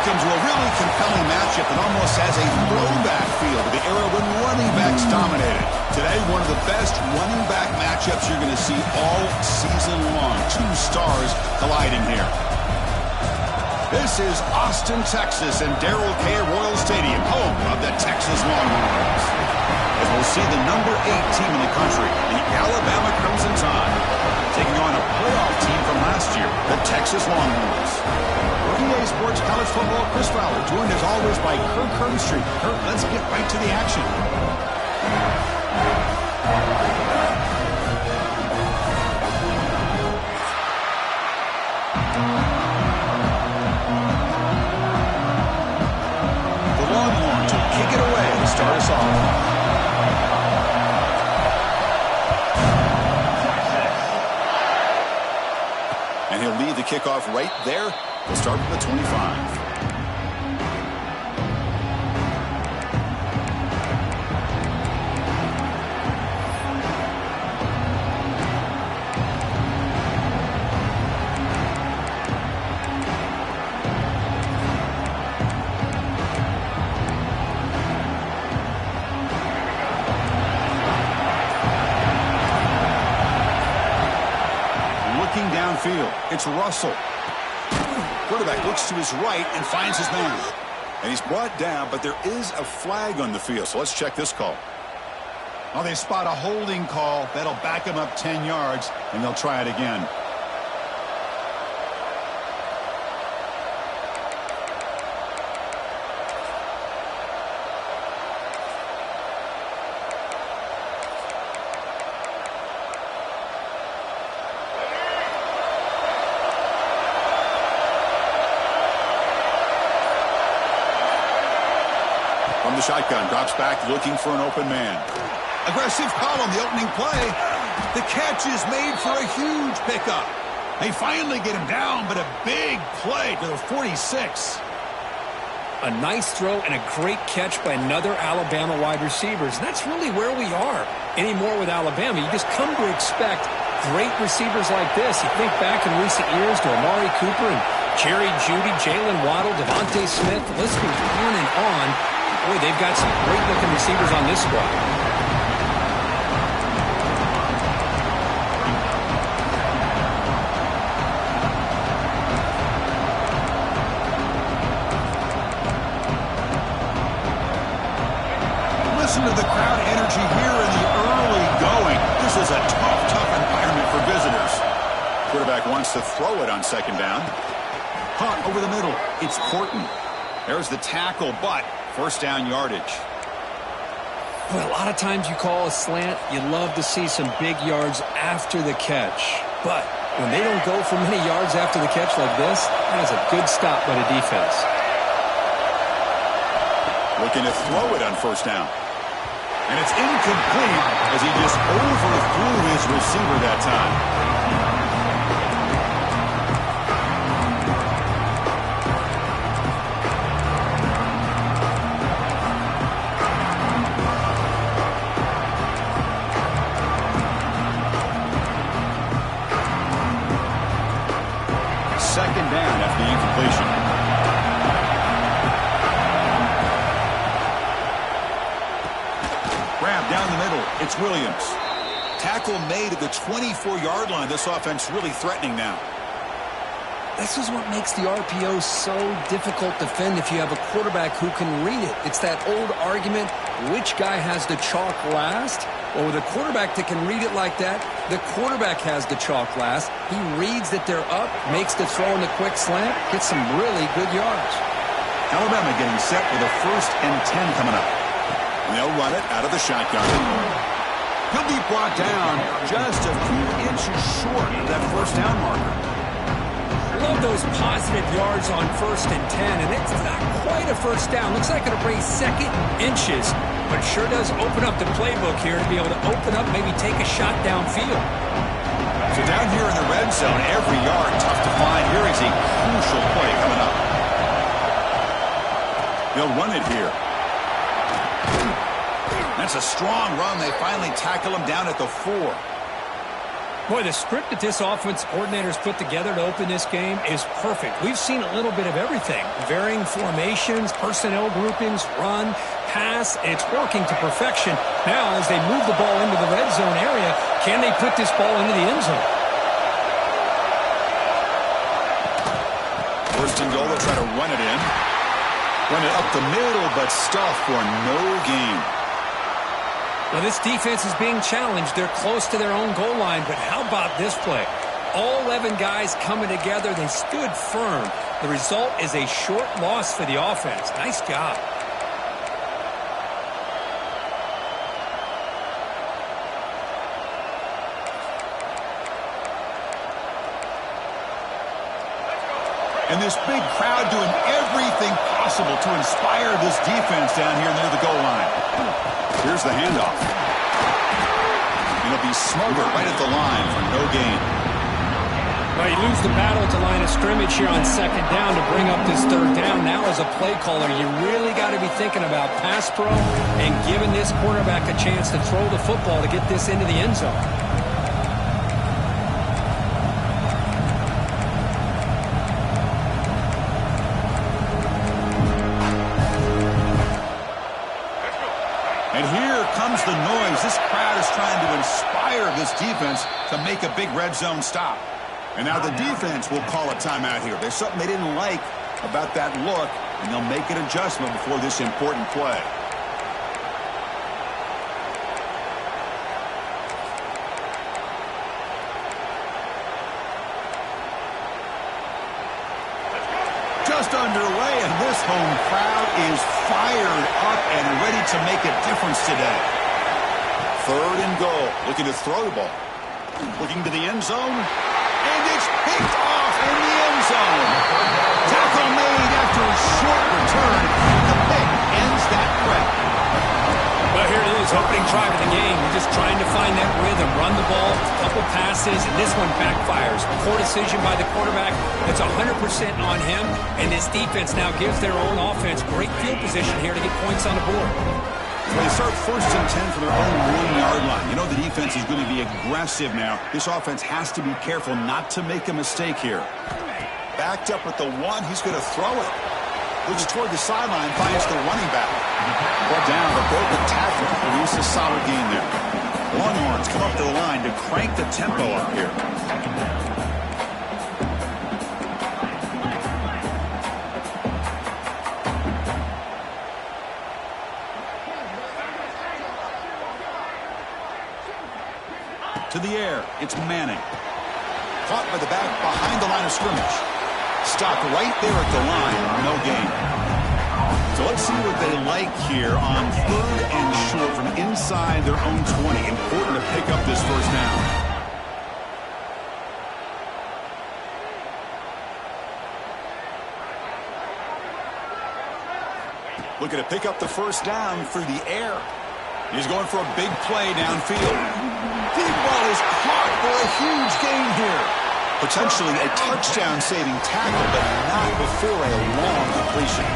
welcome to a really compelling matchup that almost has a throwback feel to the era when running backs dominated. Today, one of the best running back matchups you're going to see all season long. Two stars colliding here. This is Austin, Texas, and Darrell K. Royal Stadium, home of the Texas Longhorns. As we'll see the number 8 team in the country, the Alabama Crimson Tide, taking on a playoff team from last year, the Texas Longhorns. USDA Sports College Football, Chris Fowler, joined as always by Kirk Herbstreit. Kirk, let's get right to the action. The Longhorns will kick it away to start us off. And he'll lead the kickoff right there. We'll start from the 25. Looking downfield, it's Russell. Quarterback looks to his right and finds his man. And he's brought down, but there is a flag on the field. So let's check this call. Oh, they spot a holding call. That'll back him up 10 yards, and they'll try it again. From the shotgun, drops back, looking for an open man. Aggressive call on the opening play. The catch is made for a huge pickup. They finally get him down, but a big play to the 46. A nice throw and a great catch by another Alabama wide receiver. And that's really where we are anymore with Alabama. You just come to expect great receivers like this. You think back in recent years to Amari Cooper and Jerry Jeudy, Jalen Waddle, Devontae Smith. The list goes on and on. Boy, they've got some great-looking receivers on this squad. Listen to the crowd energy here in the early going. This is a tough environment for visitors. Quarterback wants to throw it on second down. Caught over the middle. It's Porton. There's the tackle, but first down yardage. Well, a lot of times you call a slant, you love to see some big yards after the catch. But when they don't go for many yards after the catch like this, that is a good stop by the defense. Looking to throw it on first down. And it's incomplete as he just overthrew his receiver that time. Second down after the incompletion. Grab down the middle. It's Williams. Tackle made at the 24-yard line. This offense really threatening now. This is what makes the RPO so difficult to defend if you have a quarterback who can read it. It's that old argument, which guy has the chalk last? Well, with a quarterback that can read it like that, the quarterback has the chalk last. He reads that they're up, makes the throw in the quick slant, gets some really good yards. Alabama getting set with a 1st and 10 coming up. And they'll run it out of the shotgun. He'll be brought down just a few inches short of that first down marker. Love those positive yards on 1st and 10, and it's not quite a first down. Looks like it'll bring second inches, but sure does open up the playbook here to be able to open up, maybe take a shot downfield. So down here in the red zone, every yard tough to find. Here is a crucial play coming up. They'll run it here. That's a strong run. They finally tackle him down at the 4. Boy, the script that this offense coordinator's put together to open this game is perfect. We've seen a little bit of everything. Varying formations, personnel groupings, run, pass. It's working to perfection. Now, as they move the ball into the red zone area, can they put this ball into the end zone? First and goal, they'll try to run it in. Run it up the middle, but stuff for no gain. Well, this defense is being challenged. They're close to their own goal line, but how about this play? All 11 guys coming together. They stood firm. The result is a short loss for the offense. Nice job. And this big crowd doing everything possible to inspire this defense down here near the goal line. Here's the handoff. It'll be Smoger right at the line for no gain. Well, you lose the battle at the line of scrimmage here on second down to bring up this third down. Now as a play caller, you really got to be thinking about pass pro and giving this quarterback a chance to throw the football to get this into the end zone. And here comes the noise. This crowd is trying to inspire this defense to make a big red zone stop. And now the defense will call a timeout here. There's something they didn't like about that look, and they'll make an adjustment before this important play. Just underway, and this home crowd is fired up and ready to make a difference today. Third and goal, looking to throw the ball. Looking to the end zone, and it's picked off in the end zone. Tackle made after a short return. The pick ends that threat. Well, here it is, opening drive of the game. We're just trying to find that rhythm, run the ball, a couple passes, and this one backfires. Poor decision by the quarterback. It's 100% on him, and this defense now gives their own offense great field position here to get points on the board. So they start first and 10 from their own 1-yard line. You know the defense is going to be aggressive now. This offense has to be careful not to make a mistake here. Backed up at the 1, he's going to throw it. Looks toward the sideline, finds the running back. Brought down, a broken tackle. Produce a solid gain there. Longhorns come up to the line to crank the tempo up here. To the air, it's Manning. Caught by the back behind the line of scrimmage. Stopped right there at the line, no gain. So let's see what they like here on third and short from inside their own 20. Important to pick up this first down. Looking to pick up the first down through the air. He's going for a big play downfield. Deep ball is caught for a huge gain here. Potentially a touchdown-saving tackle, but not before a long completion.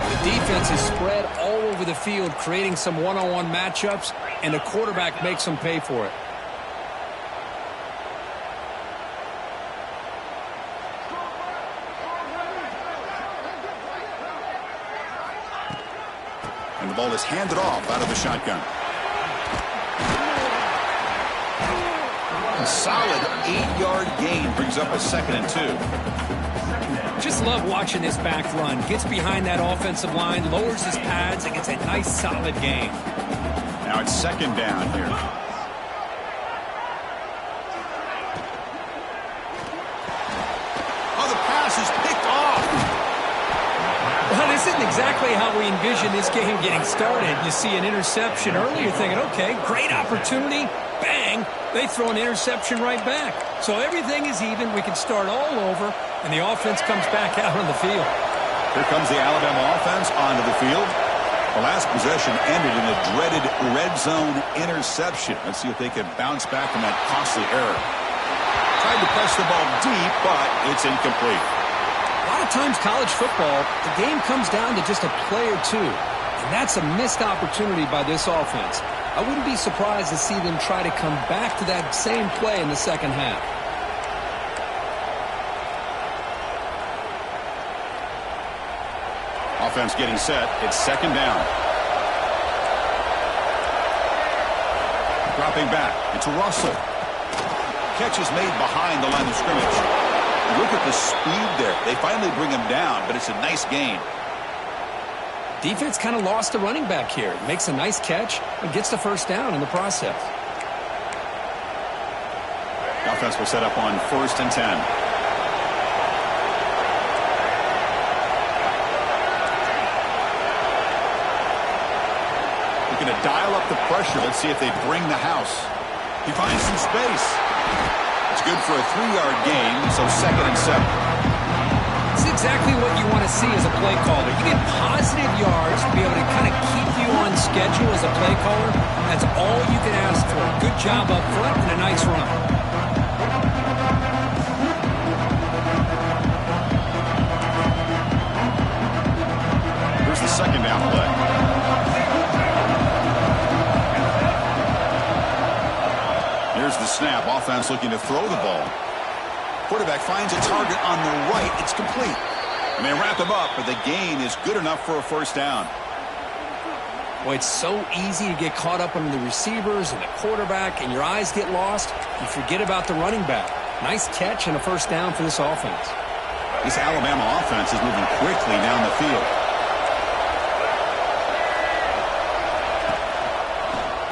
The defense is spread all over the field, creating some one-on-one matchups, and the quarterback makes them pay for it. And the ball is handed off out of the shotgun. A solid 8-yard gain brings up a 2nd and 2. Just love watching this back run. Gets behind that offensive line, lowers his pads, and gets a nice solid gain. Now it's 2nd down here. Oh, the pass is picked off. Well, this isn't exactly how we envision this game getting started. You see an interception early, you're thinking, okay, great opportunity. Bang, they throw an interception right back. So everything is even. We can start all over, and the offense comes back out on the field. Here comes the Alabama offense onto the field. The last possession ended in a dreaded red zone interception. Let's see if they can bounce back from that costly error. Tried to press the ball deep, but it's incomplete. A lot of times college football, the game comes down to just a play or two, and that's a missed opportunity by this offense. I wouldn't be surprised to see them try to come back to that same play in the second half. Offense getting set. It's second down. Dropping back. It's Russell. Catch is made behind the line of scrimmage. Look at the speed there. They finally bring him down, but it's a nice gain. Defense kind of lost the running back here. Makes a nice catch and gets the first down in the process. The offense will set up on 1st and 10. Going to dial up the pressure. Let's see if they bring the house. He finds some space. It's good for a 3-yard gain, so 2nd and 7. It's exactly what you want to see as a play caller. You get positive yards to be able to kind of keep you on schedule as a play caller. That's all you can ask for. Good job up front and a nice run. Here's the second down play. Here's the snap. Offense looking to throw the ball. Quarterback finds a target on the right. It's complete. And they wrap him up, but the gain is good enough for a first down. Boy, it's so easy to get caught up on the receivers and the quarterback, and your eyes get lost. You forget about the running back. Nice catch and a first down for this offense. This Alabama offense is moving quickly down the field.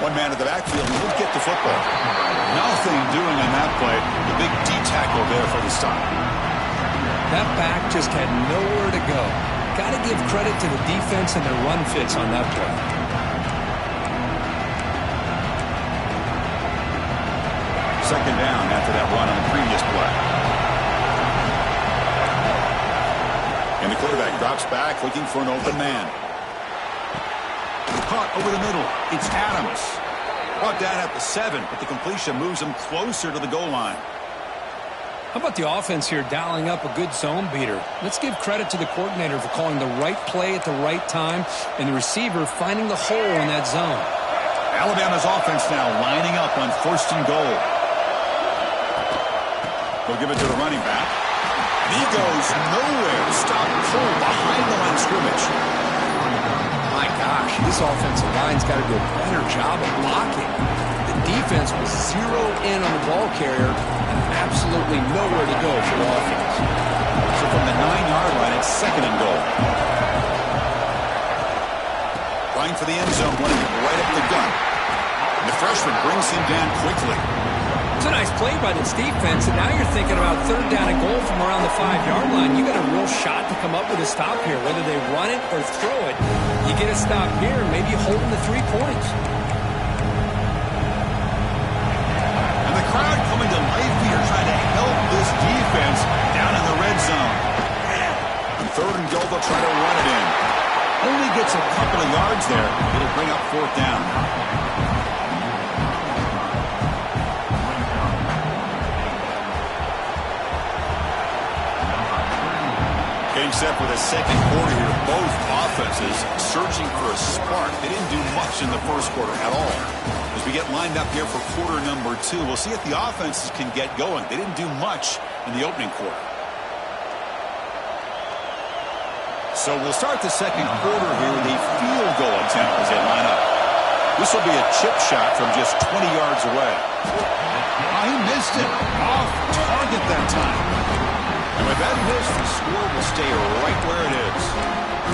One man at the backfield who will get the football. Nothing doing on that play. The big D tackle there for the stop. That back just had nowhere to go. Got to give credit to the defense and their run fits on that play. Second down after that run on the previous play. And the quarterback drops back looking for an open man. Caught over the middle. It's Adams. Brought down at the 7, but the completion moves him closer to the goal line. How about the offense here dialing up a good zone beater? Let's give credit to the coordinator for calling the right play at the right time and the receiver finding the hole in that zone. Alabama's offense now lining up on 1st and goal. They'll give it to the running back. And he goes nowhere. Stop pull behind the line of scrimmage. My gosh, this offensive line's got to do a better job of blocking. The defense was zero in on the ball carrier and absolutely nowhere to go for the offense. So from the 9-yard line, it's 2nd and goal. Running for the end zone, running right up the gut. And the freshman brings him down quickly. It's a nice play by this defense, and now you're thinking about 3rd down and goal from around the 5-yard line. You got a real shot to come up with a stop here. Whether they run it or throw it, you get a stop here, maybe holding the 3 points. And the crowd coming to life here, trying to help this defense down in the red zone. On 3rd and goal, they'll try to run it in. Only gets a couple of yards there. It'll bring up 4th down. Getting set for the second quarter here. Both offenses searching for a spark. They didn't do much in the first quarter at all. As we get lined up here for quarter number 2, we'll see if the offenses can get going. They didn't do much in the opening quarter. So we'll start the second quarter here with a field goal attempt as they line up. This will be a chip shot from just 20 yards away. Oh, he missed it. Off target that time. And with that miss, the score will stay right where it is.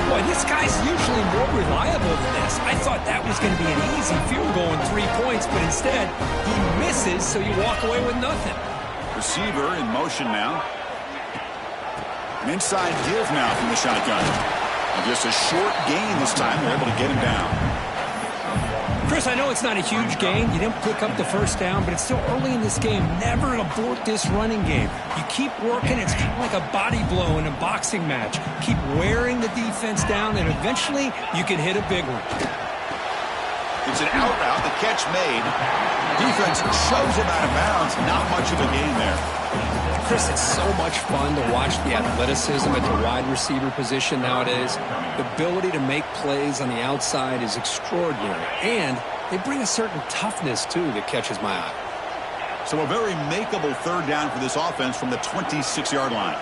Boy, this guy's usually more reliable than this. I thought that was going to be an easy field goal in 3 points, but instead, he misses, so you walk away with nothing. Receiver in motion now. An inside give now from the shotgun. And just a short gain this time. They're able to get him down. Chris, I know it's not a huge gain. You didn't pick up the first down, but it's still early in this game. Never abort this running game. You keep working. It's kind of like a body blow in a boxing match. Keep wearing the defense down, and eventually you can hit a big one. It's an out route. The catch made. Defense shoves him out of bounds. Not much of a gain there. Chris, it's so much fun to watch the athleticism at the wide receiver position nowadays. The ability to make plays on the outside is extraordinary. And they bring a certain toughness, too, that catches my eye. So a very makeable third down for this offense from the 26-yard line.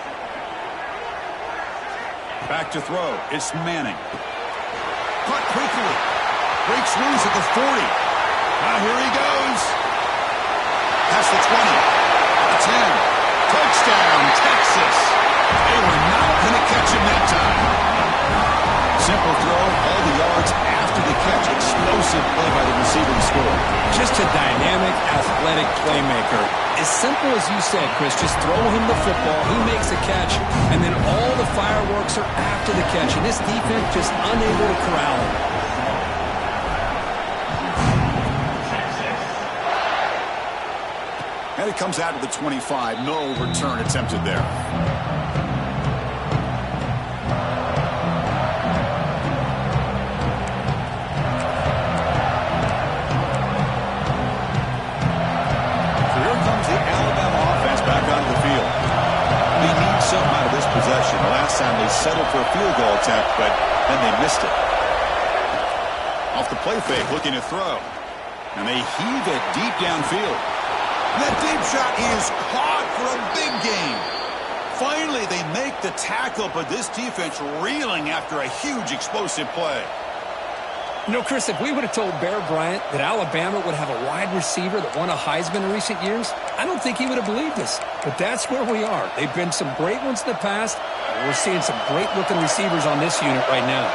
Back to throw. It's Manning. Caught quickly. Breaks loose at the 40. Now here he goes. Past the 20. The 10. Touchdown, Texas. They were not going to catch him that time. Simple throw. All the yards after the catch. Explosive play by the receiver to score. Just a dynamic, athletic playmaker. As simple as you said, Chris, just throw him the football, he makes a catch, and then all the fireworks are after the catch, and this defense just unable to corral him. And it comes out to the 25. No return attempted there. Possession. Last time they settled for a field goal attempt, but then they missed it. Off the play fake, looking to throw. And they heave it deep downfield. And that deep shot is caught for a big gain. Finally, they make the tackle, but this defense reeling after a huge explosive play. You know, Chris, if we would have told Bear Bryant that Alabama would have a wide receiver that won a Heisman in recent years, I don't think he would have believed us. But that's where we are. They've been some great ones in the past, and we're seeing some great-looking receivers on this unit right now.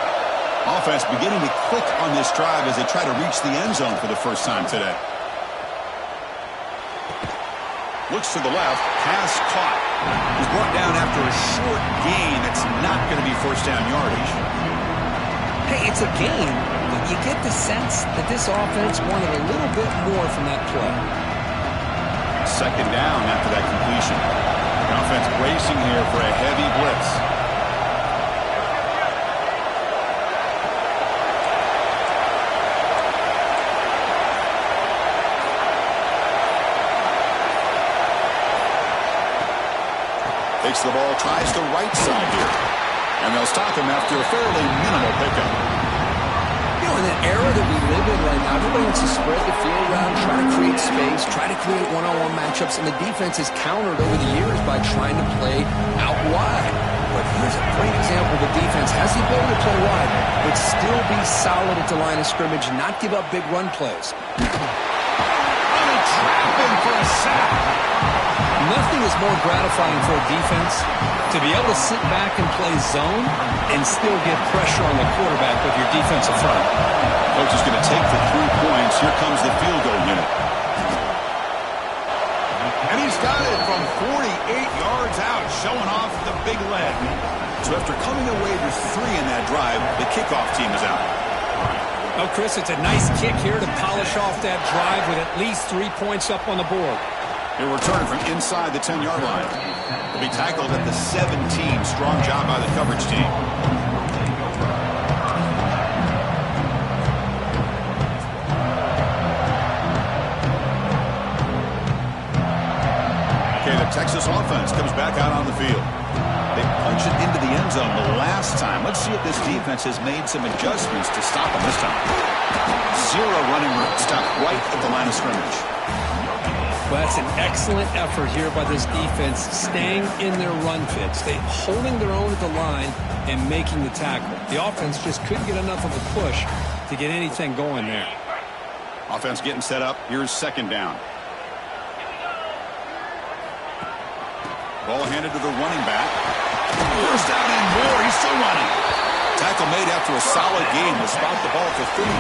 Offense beginning to click on this drive as they try to reach the end zone for the first time today. Looks to the left, pass caught. He's brought down after a short gain that's not going to be first down yardage. Hey, it's a gain, but you get the sense that this offense wanted a little bit more from that play. Second down after that completion. The offense bracing here for a heavy blitz. Takes the ball, tries the right side here. And they'll stop him after a fairly minimal pickup. You know, in the era that we live in right now, everybody wants to spread the field around, try to create space, try to create one-on-one matchups, and the defense has countered over the years by trying to play out wide. But here's a great example. The defense has the ability to play wide, but still be solid at the line of scrimmage, not give up big run plays. They trap him for a sack. Nothing is more gratifying for a defense to be able to sit back and play zone and still get pressure on the quarterback with your defensive front. Coach is going to take the 3 points. Here comes the field goal unit. And he's got it from 48 yards out, showing off the big leg. So after coming away with 3 in that drive, the kickoff team is out. Oh, Chris, it's a nice kick here to polish off that drive with at least 3 points up on the board. He'll return from inside the 10-yard line. He'll be tackled at the 17. Strong job by the coverage team. Okay, the Texas offense comes back out on the field. They punch it into the end zone the last time. Let's see if this defense has made some adjustments to stop them this time. 0 running room. Stop right at the line of scrimmage. Well, that's an excellent effort here by this defense, staying in their run fits. They holding their own at the line and making the tackle. The offense just couldn't get enough of a push to get anything going there. Offense getting set up. Here's second down. Ball handed to the running back. First down and more. He's still running. Tackle made after a solid gain to spot the ball for 31.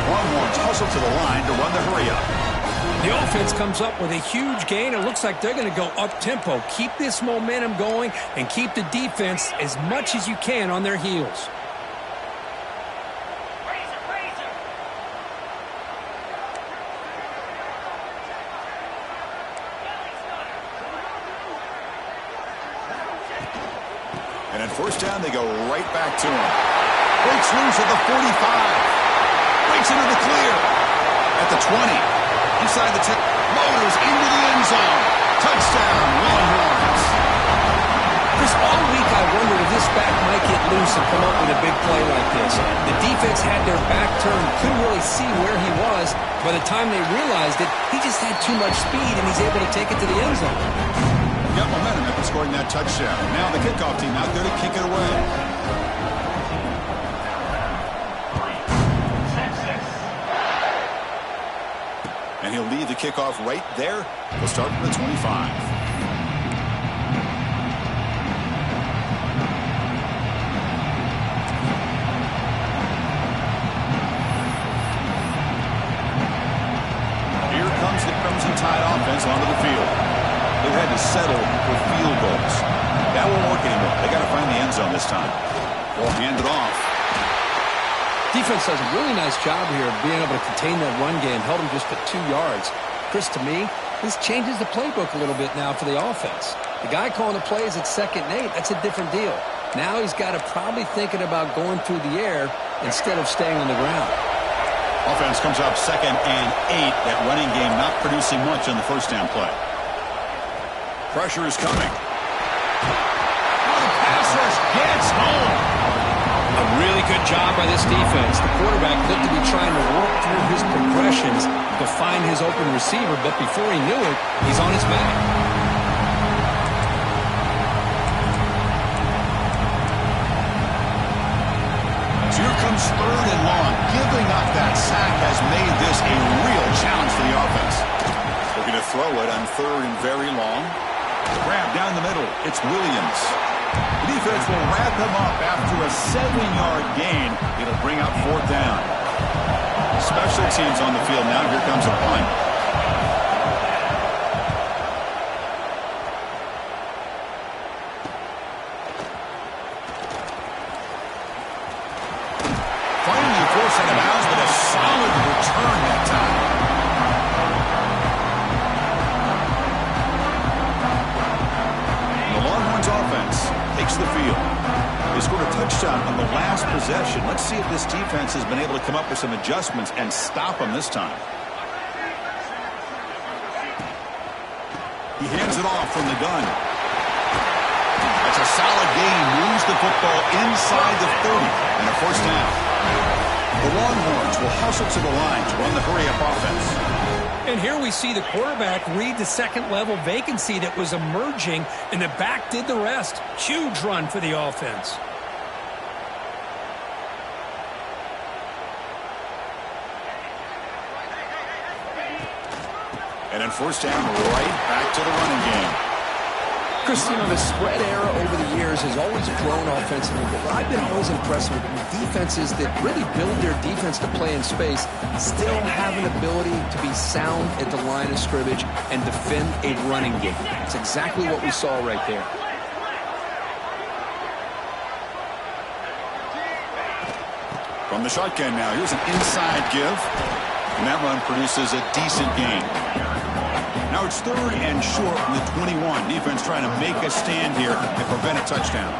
Longhorns hustle to the line to run the hurry up. The offense comes up with a huge gain. It looks like they're going to go up-tempo. Keep this momentum going and keep the defense as much as you can on their heels. And at first down, they go right back to him. Breaks loose at the 45. Breaks into the clear. At the 20. Inside the 10, motors into the end zone. Touchdown, Longhorns. Chris, all week I wondered if this back might get loose juice and come up with a big play like this. The defense had their back turned, couldn't really see where he was. By the time they realized it, he just had too much speed, and he's able to take it to the end zone. Got momentum after scoring that touchdown. Now the kickoff team out there to kick it away. And he'll lead the kickoff right there. He'll start from the 25. Here comes the Crimson Tide offense onto the field. They've had to settle for field goals. That won't work anymore. They got to find the end zone this time. They'll hand it off. Defense does a really nice job here of being able to contain that run game, held him just to 2 yards. Chris, to me, this changes the playbook a little bit now for the offense. The guy calling the plays at 2nd and 8, that's a different deal. Now he's got to probably thinking about going through the air instead of staying on the ground. Offense comes up 2nd and 8. That running game not producing much on the first down play. Pressure is coming. Oh, the pass rush gets home. A really good job by this defense. The quarterback looked to be trying to work through his progressions to find his open receiver, but before he knew it, he's on his back. So here comes 3rd and long. Giving up that sack has made this a real challenge for the offense. Looking to throw it on 3rd and very long. Grab down the middle. It's Williams. The defense will wrap him up after a 7-yard gain. It'll bring up 4th down. Special teams on the field now. Here comes a punt. Finally forced out of bounds, but a solid return that time. The Longhorns offense takes the field. They scored a touchdown on the last possession. Let's see if this defense has been able to come up with some adjustments and stop them this time. He hands it off from the gun. That's a solid gain. Moves the football inside the 30 and a 1st down. The Longhorns will hustle to the line to run the hurry-up offense. And here we see the quarterback read the 2nd-level vacancy that was emerging, and the back did the rest. Huge run for the offense. And then 1st down, right back to the running game. Chris, you know, the spread era over the years has always grown offensively, but what I've been always impressed with defenses that really build their defense to play in space still have an ability to be sound at the line of scrimmage and defend a running game. It's exactly what we saw right there. From the shotgun now, here's an inside give. And that run produces a decent gain. Now it's 3rd and short from the 21. Defense trying to make a stand here and prevent a touchdown.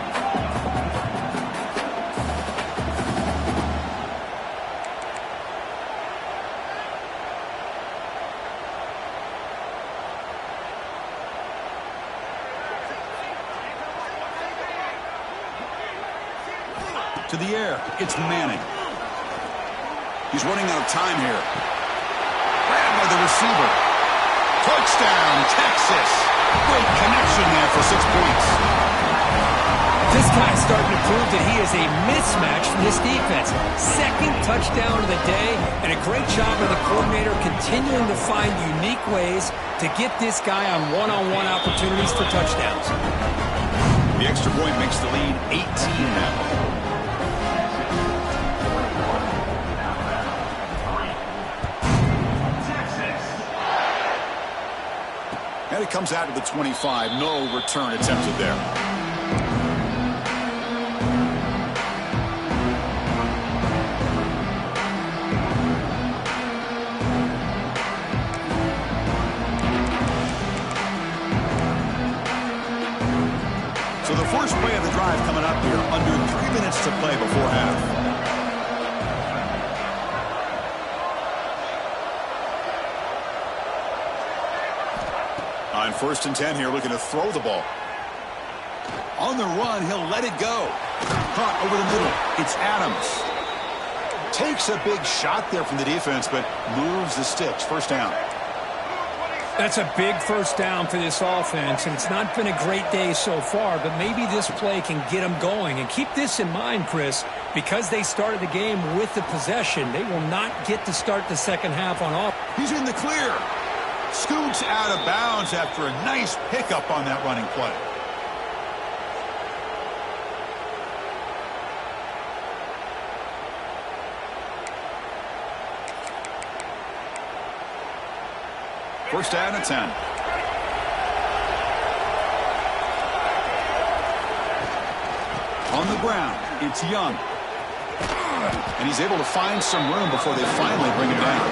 To the air, it's Manning. He's running out of time here. Grabbed by the receiver. Touchdown, Texas. Great connection there for 6 points. This guy's starting to prove that he is a mismatch for this defense. 2nd touchdown of the day, and a great job of the coordinator continuing to find unique ways to get this guy on one-on-one opportunities for touchdowns. The extra point makes the lead 18 now. And it comes out to the 25. No return attempted there. So the first play of the drive coming up here. Under 3 minutes to play before half. On 1st and 10 here, looking to throw the ball. On the run, he'll let it go. Caught over the middle. It's Adams. Takes a big shot there from the defense, but moves the sticks. First down. That's a big first down for this offense, and it's not been a great day so far, but maybe this play can get them going. And keep this in mind, Chris, because they started the game with the possession, they will not get to start the second half on offense. He's in the clear. Scoots out of bounds after a nice pickup on that running play. First down and 10. On the ground, it's Young. And he's able to find some room before they finally bring him down.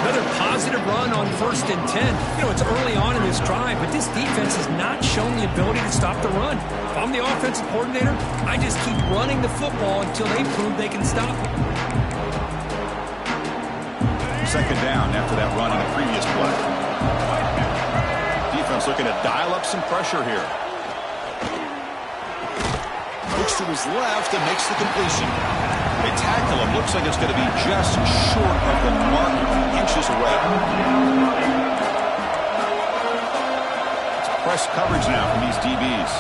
Another positive run on 1st and 10. You know, it's early on in this drive, but this defense has not shown the ability to stop the run. If I'm the offensive coordinator, I just keep running the football until they prove they can stop it. Second down after that run on the previous play. Defense looking to dial up some pressure here. Looks to his left and makes the completion. They tackle him. Looks like it's going to be just short of the mark, inches away. It's press coverage now from these DBs.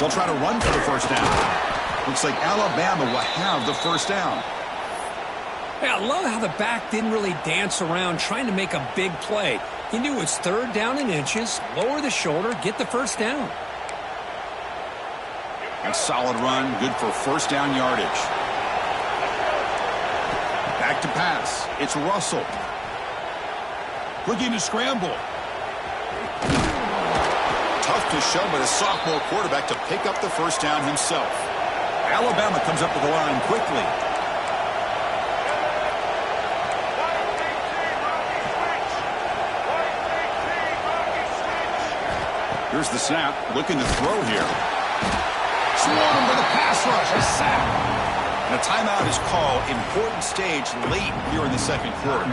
They'll try to run for the first down. Looks like Alabama will have the first down. Yeah, I love how the back didn't really dance around trying to make a big play. He knew it's 3rd down and inches, lower the shoulder, get the first down. A solid run, good for first down yardage. Back to pass. It's Russell. Looking to scramble. Tough to show by the sophomore quarterback to pick up the first down himself. Alabama comes up to the line quickly. Here's the snap, looking to throw here. Swarm for the pass rush, a sack. And a timeout is called. Important stage late here in the second quarter.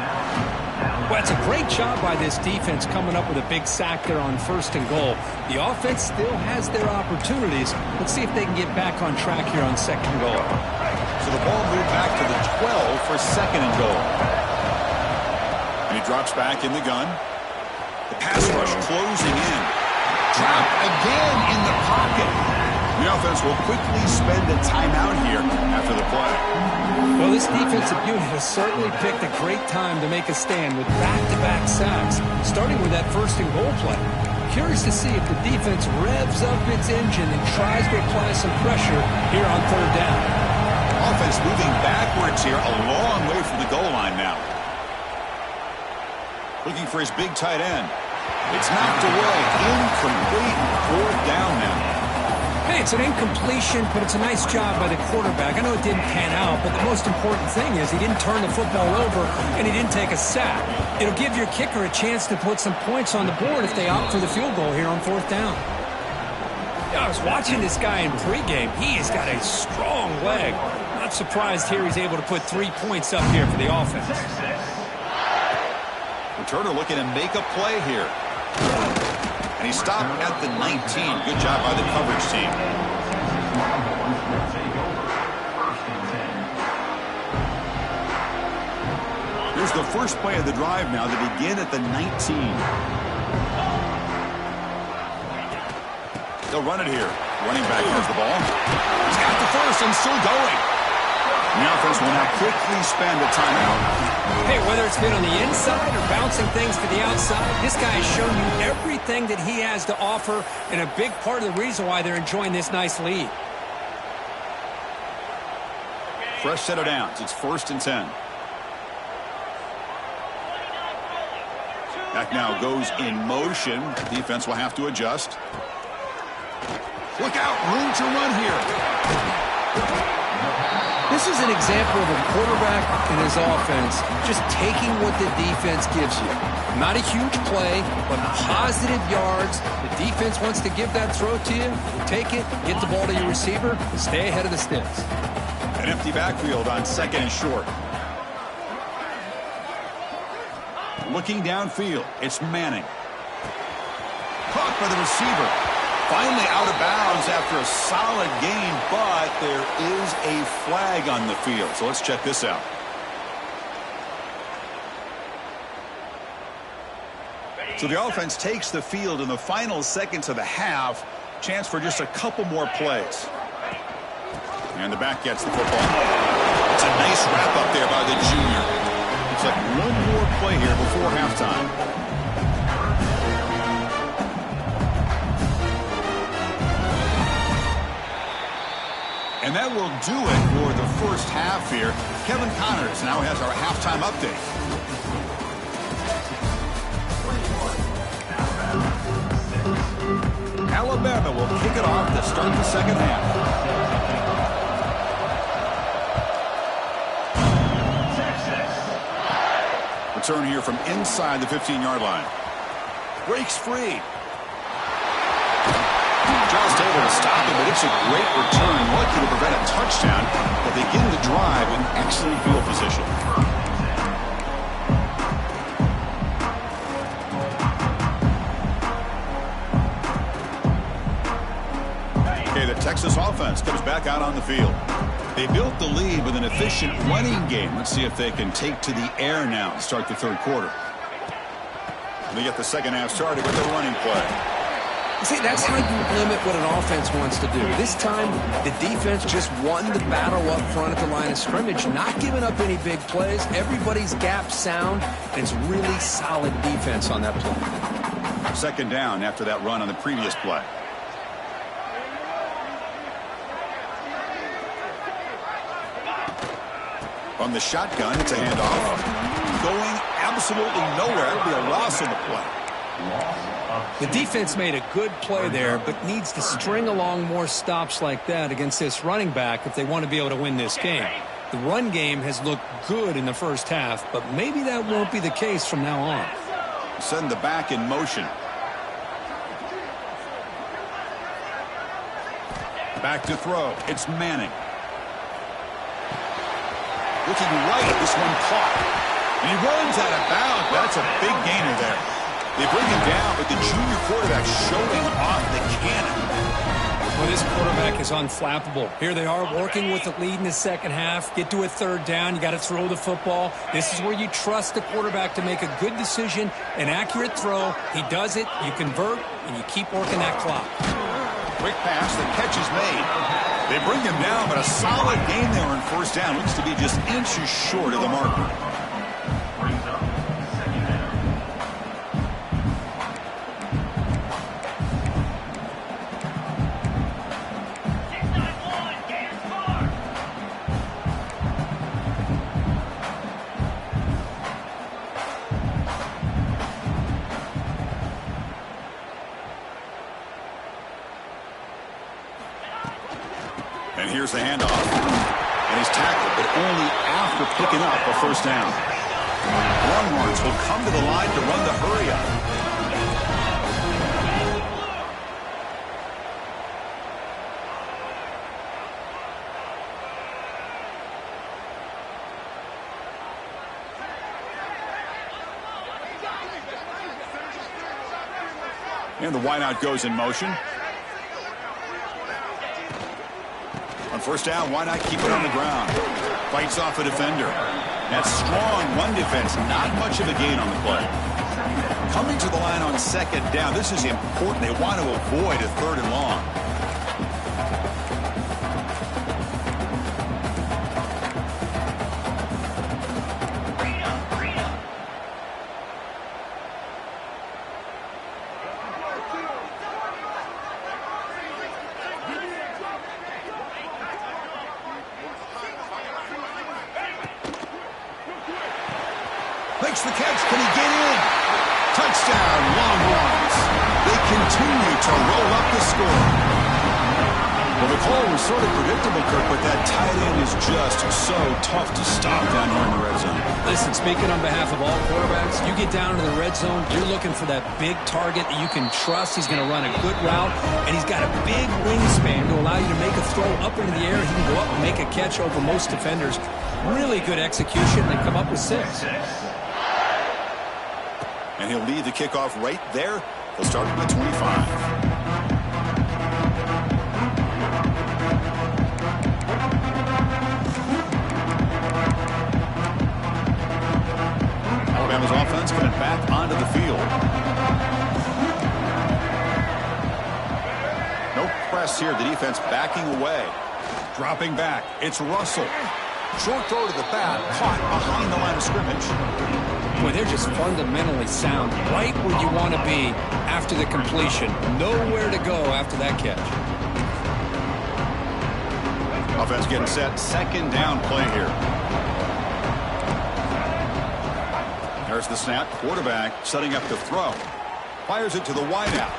Well, it's a great job by this defense coming up with a big sack there on 1st and goal. The offense still has their opportunities. Let's see if they can get back on track here on 2nd and goal. So the ball moved back to the 12 for 2nd and goal. And he drops back in the gun. The pass rush closing in. Trapped again in the pocket. The offense will quickly spend a timeout here after the play. Well, this defensive unit has certainly picked a great time to make a stand with back-to-back sacks, starting with that 1st and goal play. Curious to see if the defense revs up its engine and tries to apply some pressure here on 3rd down. Offense moving backwards here, a long way from the goal line now. Looking for his big tight end. It's knocked away. Incomplete. 4th down now. Hey, it's an incompletion, but it's a nice job by the quarterback. I know it didn't pan out, but the most important thing is he didn't turn the football over and he didn't take a sack. It'll give your kicker a chance to put some points on the board if they opt for the field goal here on 4th down. Yeah, I was watching this guy in pregame. He has got a strong leg. Not surprised here he's able to put 3 points up here for the offense. Returner looking to make a play here. And he stopped at the 19. Good job by the coverage team. Here's the first play of the drive now. They begin at the 19. They'll run it here. Running back has the ball. He's got the first and still going. The offense will now quickly spend a timeout. Hey, whether it's been on the inside or bouncing things to the outside, this guy has shown you everything that he has to offer, and a big part of the reason why they're enjoying this nice lead. Fresh set of downs. It's 1st and 10. Back now goes in motion. Defense will have to adjust. Look out. Room to run here. This is an example of a quarterback and his offense just taking what the defense gives you. Not a huge play, but positive yards. The defense wants to give that throw to you. You take it, get the ball to your receiver, and stay ahead of the sticks. An empty backfield on 2nd and short. Looking downfield, it's Manning. Caught by the receiver. Finally out of bounds after a solid gain, but there is a flag on the field. So let's check this out. So the offense takes the field in the final seconds of the half. Chance for just a couple more plays. And the back gets the football. It's a nice wrap up there by the junior. Looks like one more play here before halftime. And that will do it for the first half here. Kevin Connors now has our halftime update. Alabama will kick it off to start the second half. Return here from inside the 15-yard line. Breaks free. Just able to stop him, but it's a great return. Lucky to prevent a touchdown, but they begin the drive in excellent field position. The Texas offense comes back out on the field. They built the lead with an efficient running game. Let's see if they can take to the air now and start the third quarter. They get the second half started with a running play. See, that's how you limit what an offense wants to do. This time, the defense just won the battle up front at the line of scrimmage, not giving up any big plays. Everybody's gap sound, and it's really solid defense on that play. Second down after that run on the previous play. From the shotgun, it's a handoff. Going absolutely nowhere. It'll be a loss on the play. The defense made a good play there, but needs to string along more stops like that against this running back if they want to be able to win this game. The run game has looked good in the first half, but maybe that won't be the case from now on. Send the back in motion. Back to throw. It's Manning. Looking right, this one caught. And he runs out of bounds. That's a big gainer there. They bring him down, but the junior quarterback showing off the cannon. Well, this quarterback is unflappable. Here they are working with the lead in the second half. Get to a third down. You got to throw the football. This is where you trust the quarterback to make a good decision, an accurate throw. He does it, you convert, and you keep working that clock. Quick pass, the catch is made. They bring him down, but a solid gain there on first down. Looks to be just inches short of the marker. And here's the handoff. And he's tackled, but only after picking up a first down. Longhorns will come to the line to run the hurry up. And the wideout goes in motion. On first down, why not keep it on the ground? Fights off a defender. That strong run defense, not much of a gain on the play. Coming to the line on second down, this is important. They want to avoid a third and long. Makes the catch. Can he get in? Touchdown, Longhorns. They continue to roll up the score. Well, the call was sort of predictable, Kirk, but that tight end is just so tough to stop down here in the red zone. Listen, speaking on behalf of all quarterbacks, you get down to the red zone, you're looking for that big target that you can trust. He's going to run a good route, and he's got a big wingspan to allow you to make a throw up into the air. He can go up and make a catch over most defenders. Really good execution. They come up with 6. And he'll lead the kickoff right there They'll start from the 25. Alabama's offense coming back onto the field. No press here. The defense backing away. Dropping back. It's Russell. Short throw to the bat. Caught behind the line of scrimmage. Boy, they're just fundamentally sound. Right where you want to be after the completion. Nowhere to go after that catch. Offense getting set. Second down play here. There's the snap. Quarterback setting up the throw. Fires it to the wideout.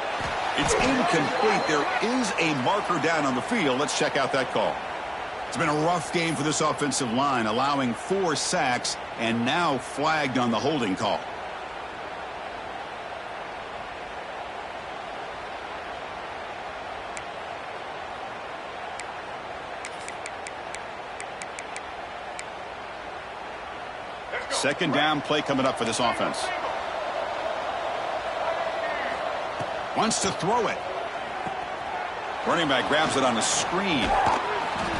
It's incomplete. There is a marker down on the field. Let's check out that call. It's been a rough game for this offensive line, allowing 4 sacks and now flagged on the holding call. Second down play coming up for this offense. Wants to throw it. Running back grabs it on a screen.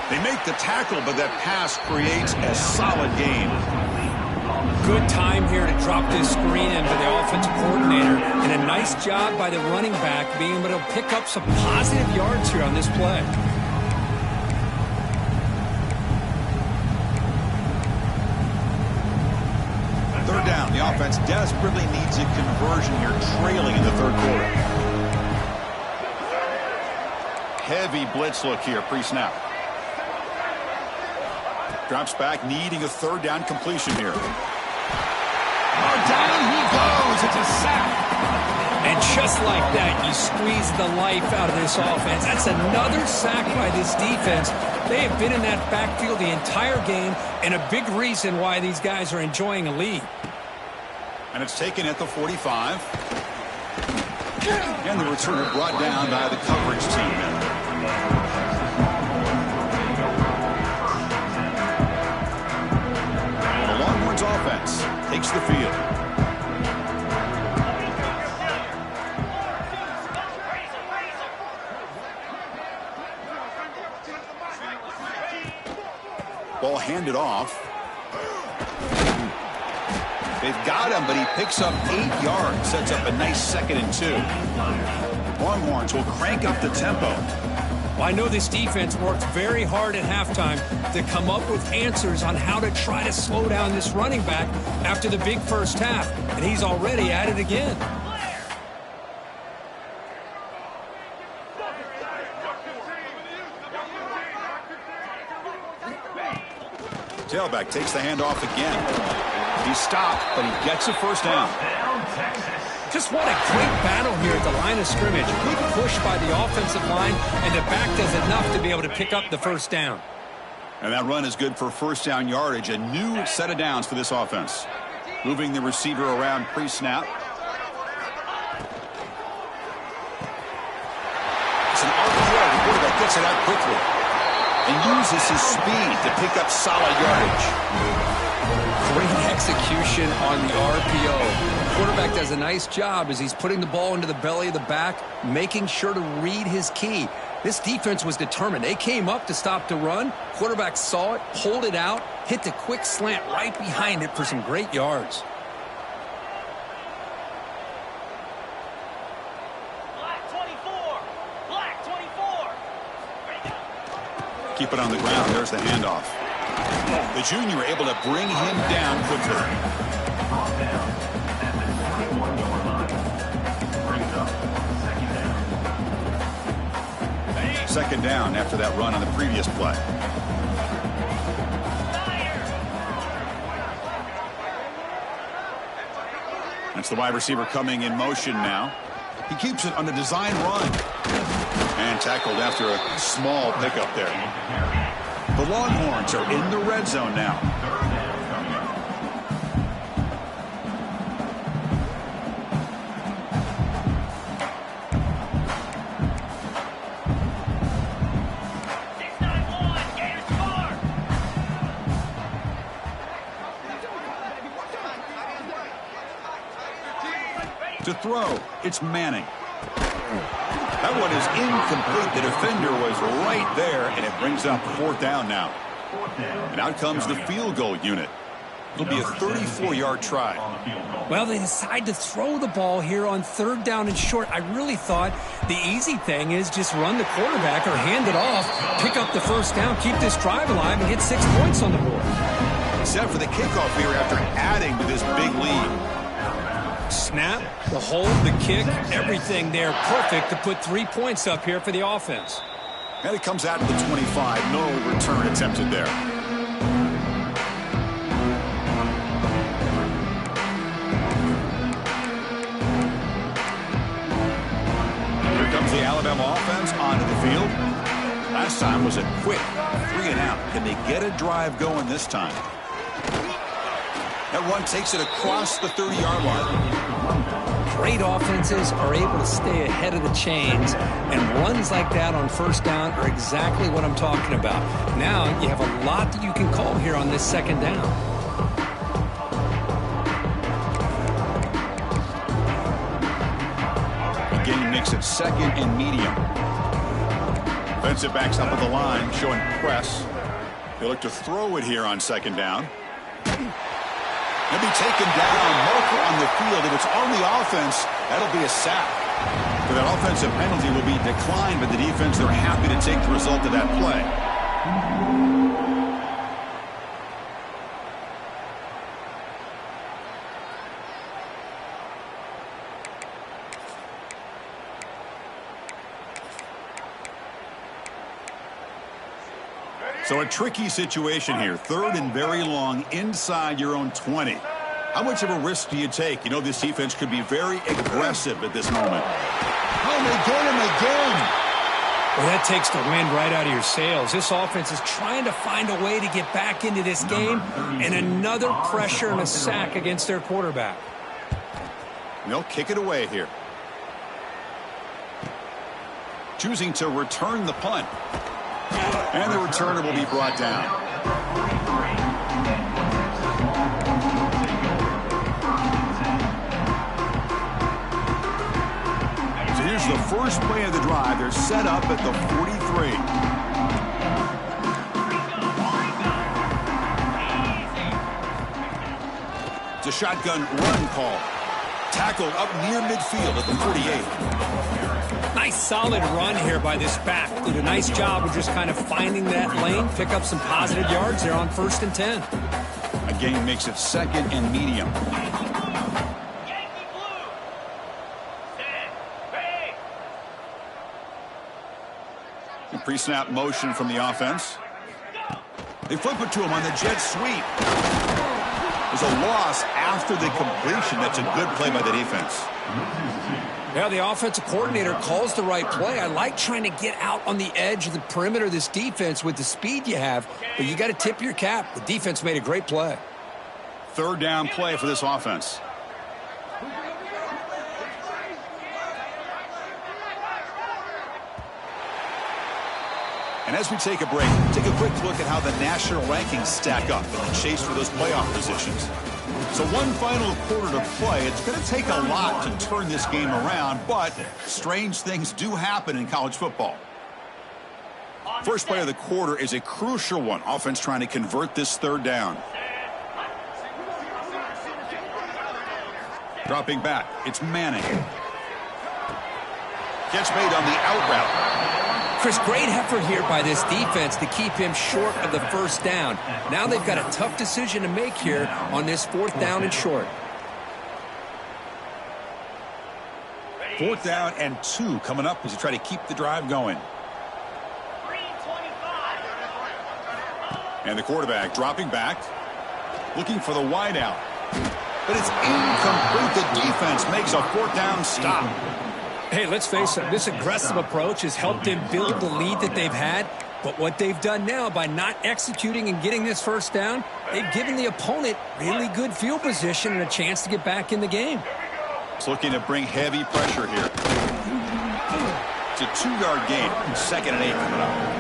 They make the tackle, but that pass creates a solid gain. Good time here to drop this screen into the offensive coordinator. And a nice job by the running back being able to pick up some positive yards here on this play. Third down. The offense desperately needs a conversion here, trailing in the third quarter. Heavy blitz look here, pre-snap. Drops back, needing a third down completion here. Oh, down he goes. It's a sack. And just like that, you squeeze the life out of this offense. That's another sack by this defense. They have been in that backfield the entire game, and a big reason why these guys are enjoying a lead. And it's taken at the 45. And the returner brought down by the coverage team. Offense takes the field. Ball handed off. They've got him, but he picks up 8 yards. Sets up a nice 2nd and 2. Longhorns will crank up the tempo. Well, I know this defense worked very hard at halftime to come up with answers on how to try to slow down this running back after the big first half, and he's already at it again. Tailback takes the handoff again. He stopped, but he gets a first down. Just what a great battle here at the line of scrimmage. Good push by the offensive line, and the back does enough to be able to pick up the first down. And that run is good for first down yardage. A new set of downs for this offense. Moving the receiver around pre-snap. It's an RPO. The quarterback gets it out quickly and uses his speed to pick up solid yardage. Great execution on the RPO. Quarterback does a nice job as he's putting the ball into the belly of the back, making sure to read his key. This defense was determined. They came up to stop the run. Quarterback saw it, pulled it out, hit the quick slant right behind it for some great yards. Black 24. Black 24. Keep it on the ground. There's the handoff. The junior able to bring him down quickly. Second down after that run on the previous play. That's the wide receiver coming in motion now. He keeps it on a design run. And tackled after a small pickup there. The Longhorns are in the red zone now. To throw, it's Manning. That one is incomplete. The defender was right there, and it brings up 4th down now. And out comes the field goal unit. It'll be a 34-yard try. Well, they decide to throw the ball here on 3rd down and short. I really thought the easy thing is just run the quarterback or hand it off, pick up the 1st down, keep this drive alive, and get 6 points on the board. Set for the kickoff here after adding to this big lead. Snap, the hold, the kick, everything there perfect to put 3 points up here for the offense. And it comes out to the 25. No return attempted there. Here comes the Alabama offense onto the field. Last time was a quick 3 and out. Can they get a drive going this time? That one takes it across the 30-yard line. Great offenses are able to stay ahead of the chains, and runs like that on 1st down are exactly what I'm talking about. Now you have a lot that you can call here on this 2nd down. Again, makes it 2nd and medium. Defensive backs up at the line, showing press. They look to throw it here on 2nd down. He'll be taken down. Marker on the field. If it's on the offense, that'll be a sack. For that offensive penalty will be declined by the defense. They're happy to take the result of that play. So a tricky situation here. 3rd and very long inside your own 20. How much of a risk do you take? You know this defense could be very aggressive at this moment. Oh, they get him again. Well, that takes the wind right out of your sails. This offense is trying to find a way to get back into this game, and another pressure and a sack against their quarterback. They'll kick it away here. Choosing to return the punt. And the returner will be brought down. So here's the first play of the drive. They're set up at the 43. It's a shotgun run call. Tackled up near midfield at the 48. Nice solid run here by this back. Did a nice job of just kind of finding that lane, pick up some positive yards there on 1st and 10. Again, makes it 2nd and medium. Yankee blue. Set. Bang. Pre-snap motion from the offense. They flip it to him on the jet sweep. There's a loss after the completion. That's a good play by the defense. Yeah, the offensive coordinator calls the right play. I like trying to get out on the edge of the perimeter of this defense with the speed you have, but you got to tip your cap. The defense made a great play. 3rd down play for this offense. And as we take a break, take a quick look at how the national rankings stack up in the chase for those playoff positions. So one final quarter to play. It's going to take a lot to turn this game around, but strange things do happen in college football. First play of the quarter is a crucial one. Offense trying to convert this 3rd down. Dropping back, it's Manning. Catch made on the out route. Chris, great effort here by this defense to keep him short of the 1st down. Now they've got a tough decision to make here on this 4th down and short. 4th down and 2 coming up as you try to keep the drive going. And the quarterback dropping back, looking for the wide out. But it's incomplete. The defense makes a 4th down stop. Hey, let's face it, this aggressive approach has helped them build the lead that they've had. But what they've done now by not executing and getting this 1st down, they've given the opponent really good field position and a chance to get back in the game. It's looking to bring heavy pressure here. It's a 2-yard gain. 2nd and 8 coming up.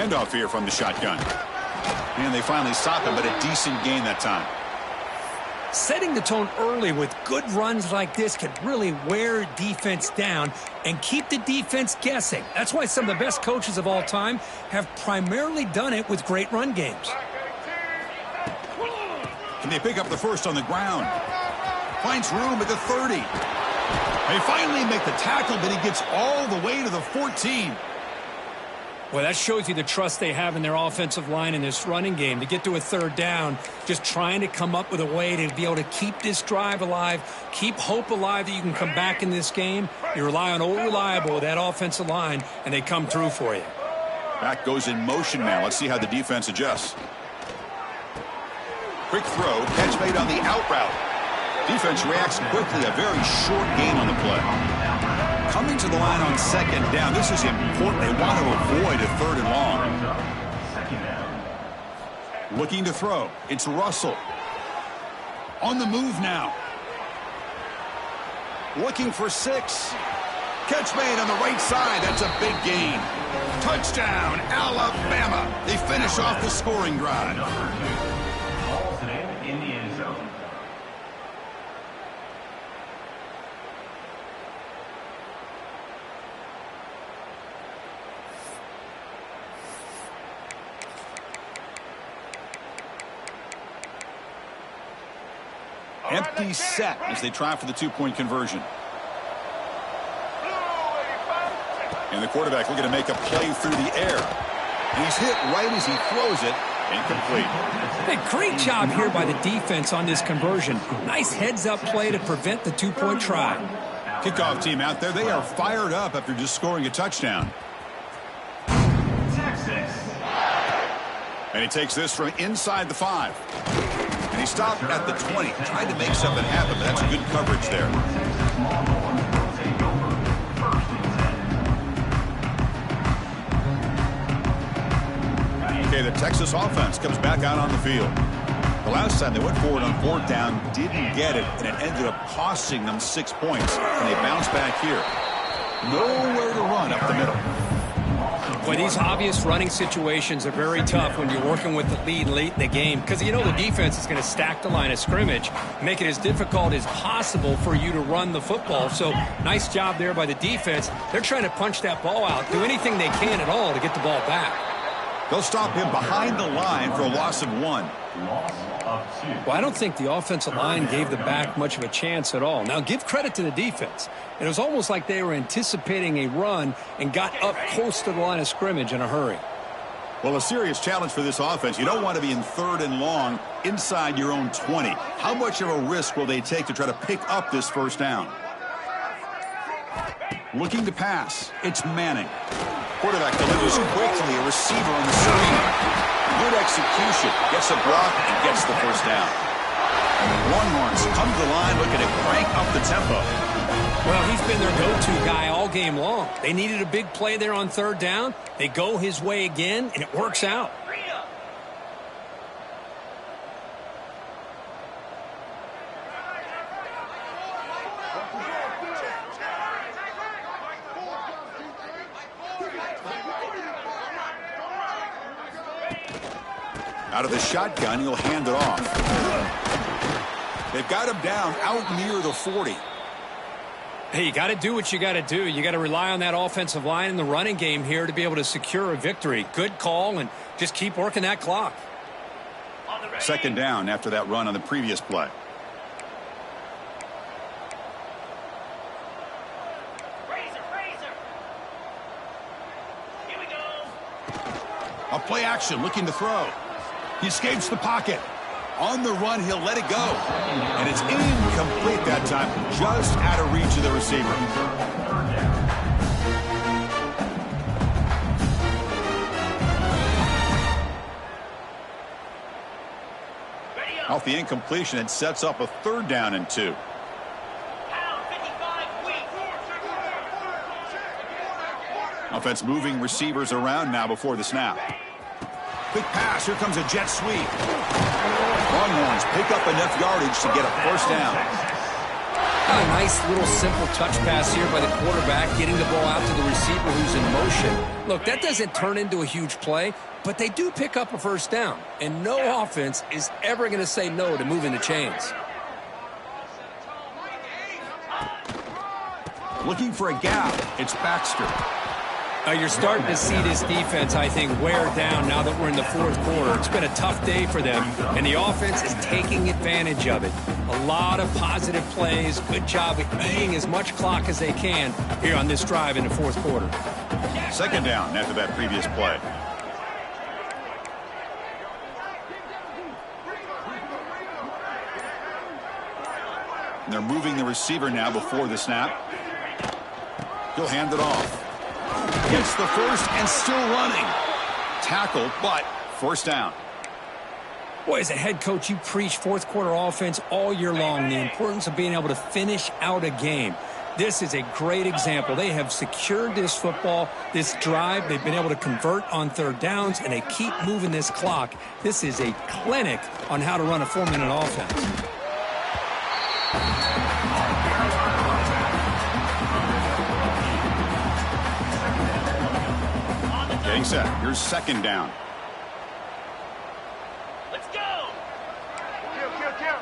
handoff here from the shotgun. And they finally stop him, but a decent gain that time. Setting the tone early with good runs like this can really wear defense down and keep the defense guessing. That's why some of the best coaches of all time have primarily done it with great run games. Can they pick up the first on the ground? Finds room at the 30. They finally make the tackle, but he gets all the way to the 14. Well, that shows you the trust they have in their offensive line in this running game. To get to a third down, just trying to come up with a way to be able to keep this drive alive, keep hope alive that you can come back in this game. You rely on old reliable with that offensive line, and they come through for you. Back goes in motion now. Let's see how the defense adjusts. Quick throw, catch made on the out route. Defense reacts quickly, a very short gain on the play. Coming to the line on second down, this is important. They want to avoid a third and long. Looking to throw, it's Russell. On the move now. Looking for 6. Catch made on the right side, that's a big gain. Touchdown, Alabama. They finish off the scoring drive. In the end zone. Empty set as they try for the 2-point conversion. And the quarterback looking to make a play through the air. And he's hit right as he throws it. Incomplete. Hey, great job here by the defense on this conversion. Nice heads-up play to prevent the 2-point try. Kickoff team out there. They are fired up after just scoring a touchdown. Texas. And he takes this from inside the 5. And he stopped at the 20. Tried to make something happen, but that's good coverage there. Okay, the Texas offense comes back out on the field. The last time they went forward on 4th down, didn't get it, and it ended up costing them 6 points. And they bounce back here. Nowhere to run up the middle. Boy, these obvious running situations are very tough when you're working with the lead late in the game because you know the defense is going to stack the line of scrimmage, make it as difficult as possible for you to run the football. So nice job there by the defense. They're trying to punch that ball out, do anything they can at all to get the ball back. They'll stop him behind the line for a loss of 1. Loss of 2. Well, I don't think the offensive line gave the back much of a chance at all. Now, give credit to the defense. It was almost like they were anticipating a run and got up close to the line of scrimmage in a hurry. Well, a serious challenge for this offense. You don't want to be in 3rd and long inside your own 20. How much of a risk will they take to try to pick up this 1st down? Looking to pass. It's Manning. Quarterback delivers quickly. A receiver on the screen. Good execution. Gets a block and gets the 1st down. And the Longhorns come to the line looking to crank up the tempo. Well, he's been their go-to guy all game long. They needed a big play there on 3rd down. They go his way again, and it works out. Out of the shotgun, he'll hand it off. They've got him down out near the 40. Hey, you got to do what you got to do. You got to rely on that offensive line in the running game here to be able to secure a victory. Good call, and just keep working that clock. 2nd down after that run on the previous play. Here we go. A play action, looking to throw. He escapes the pocket. On the run, he'll let it go. And it's incomplete that time, just out of reach of the receiver. Off the incompletion, it sets up a 3rd down and 2. Offense moving receivers around now before the snap. Quick pass. Here comes a jet sweep. Longhorns pick up enough yardage to get a 1st down. A nice little simple touch pass here by the quarterback, getting the ball out to the receiver who's in motion. Look, that doesn't turn into a huge play, but they do pick up a first down, and no offense is ever going to say no to moving the chains. Looking for a gap. It's Baxter. You're starting to see this defense, I think, wear down now that we're in the fourth quarter. It's been a tough day for them, and the offense is taking advantage of it. A lot of positive plays. Good job of eating as much clock as they can here on this drive in the fourth quarter. Second down after that previous play. And they're moving the receiver now before the snap. He'll hand it off. Gets the first and still running. Tackled, but first down. Boy, as a head coach, you preach fourth quarter offense all year long, the importance of being able to finish out a game. This is a great example. They have secured this football, this drive. They've been able to convert on third downs, and they keep moving this clock. This is a clinic on how to run a 4-minute offense. Getting set. Here's second down. Let's go. Kill.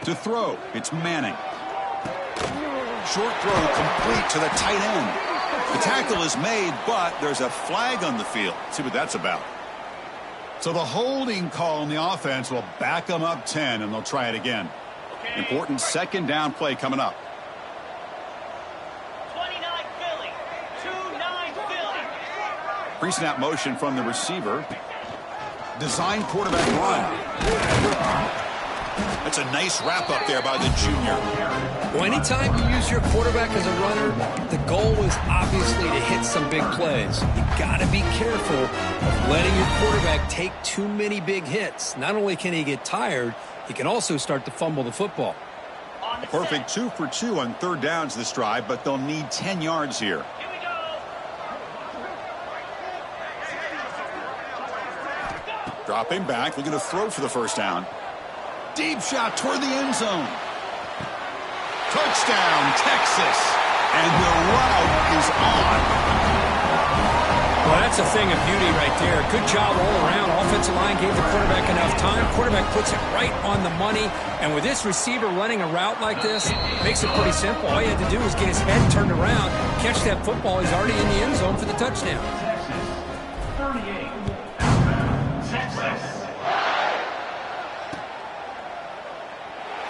To throw, it's Manning. Short throw complete to the tight end. The tackle is made, but there's a flag on the field. Let's see what that's about. So the holding call on the offense will back them up 10, and they'll try it again. Important second down play coming up. 29 Philly. 2-9 Philly. Pre-snap motion from the receiver. Design quarterback run. That's a nice wrap up there by the junior. Well, anytime you use your quarterback as a runner, the goal is obviously to hit some big plays. You got to be careful of letting your quarterback take too many big hits. Not only can he get tired, he can also start to fumble the football. A perfect 2 for 2 on third downs this drive, but they'll need 10 yards here. Here we go. Dropping back, looking to throw for the first down. Deep shot toward the end zone. Touchdown, Texas. And the route is on. Well, that's a thing of beauty right there. Good job all around. Offensive line gave the quarterback enough time. Quarterback puts it right on the money. And with this receiver running a route like this, makes it pretty simple. All he had to do was get his head turned around, catch that football. He's already in the end zone for the touchdown. Texas 38. Texas.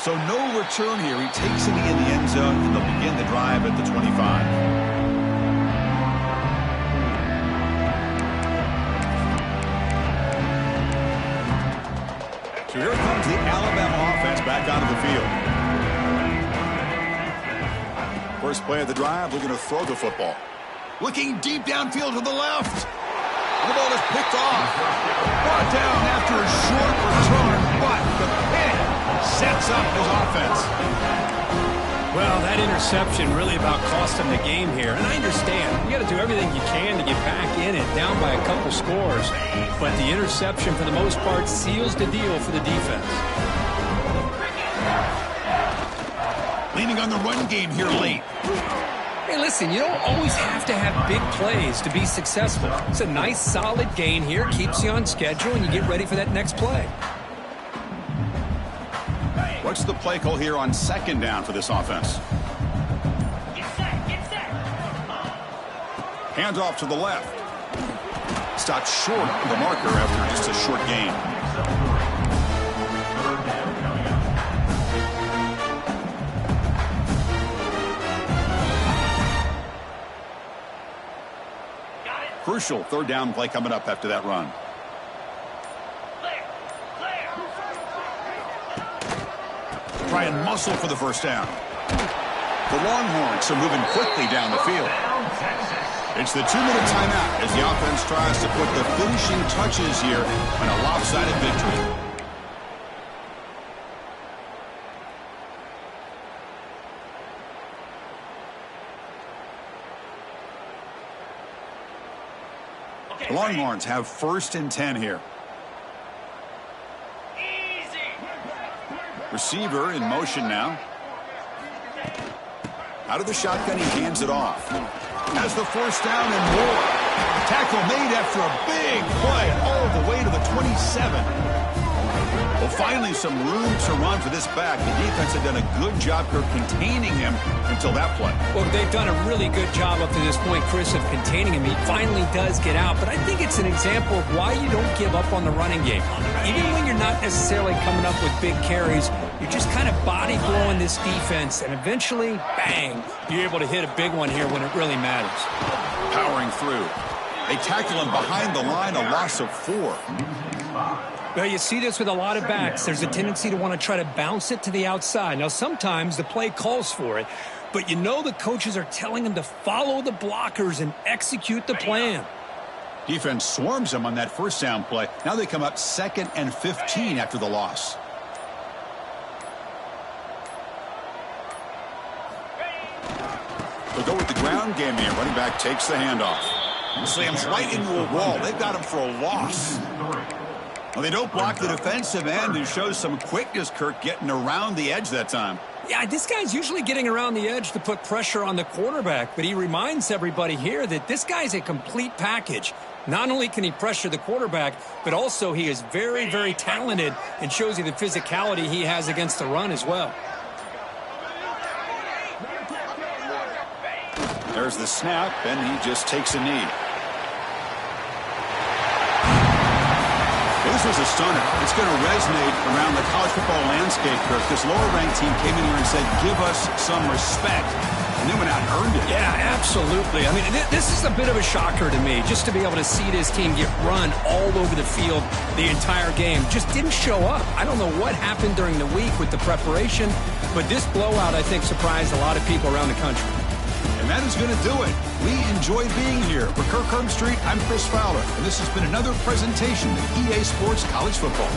So no return here. He takes it in the end zone, and they'll begin the drive at the 25. So here comes the Alabama offense back onto the field. First play of the drive, looking to throw the football. Looking deep downfield to the left. The ball is picked off. Brought down after a short return, but the pick sets up his offense. Well, that interception really about cost him the game here. And I understand. You got to do everything you can to get back in it, down by a couple scores. But the interception, for the most part, seals the deal for the defense. Leaning on the run game here late. Hey, listen, you don't always have to have big plays to be successful. It's a nice, solid gain here. Keeps you on schedule, and you get ready for that next play. What's the play call here on second down for this offense? Get set. Hands off to the left. Stopped short of the marker after just a short gain. Crucial third down play coming up after that run. Try and muscle for the first down. The Longhorns are moving quickly down the field. It's the 2-minute timeout as the offense tries to put the finishing touches here on a lopsided victory. Okay, The Longhorns have 1st and 10 here. Easy. Receiver in motion now. Out of the shotgun, he hands it off. Has the 1st down and more. Tackle made after a big play all the way to the 27. Well, finally some room to run for this back. The defense had done a good job of containing him until that play. Well, they've done a really good job up to this point, Chris, of containing him. He finally does get out, but I think it's an example of why you don't give up on the running game. Even when you're not necessarily coming up with big carries, you're just kind of body blowing this defense, and eventually, bang, you're able to hit a big one here when it really matters. Powering through. They tackle him behind the line, a loss of 4. Well, you see this with a lot of backs. There's a tendency to want to try to bounce it to the outside. Now, sometimes the play calls for it, but you know the coaches are telling them to follow the blockers and execute the plan. Defense swarms him on that 1st down play. Now they come up 2nd and 15 after the loss. They'll go with the ground game here. Running back takes the handoff. Slams right into a wall. They've got him for a loss. Well, they don't block the defensive end, who shows some quickness, Kirk, getting around the edge that time. Yeah, this guy's usually getting around the edge to put pressure on the quarterback, but he reminds everybody here that this guy's a complete package. Not only can he pressure the quarterback, but also he is very, very talented and shows you the physicality he has against the run as well. There's the snap, and he just takes a knee. This was a stunner. It's going to resonate around the college football landscape, Kirk. This lower-ranked team came in here and said, give us some respect. And they went out and earned it. Yeah, absolutely. I mean, this is a bit of a shocker to me, just to be able to see this team get run all over the field the entire game. Just didn't show up. I don't know what happened during the week with the preparation, but this blowout, I think, surprised a lot of people around the country. And that is going to do it. We enjoyed being here. For Kirk Herbstreit, I'm Chris Fowler, and this has been another presentation of EA Sports College Football.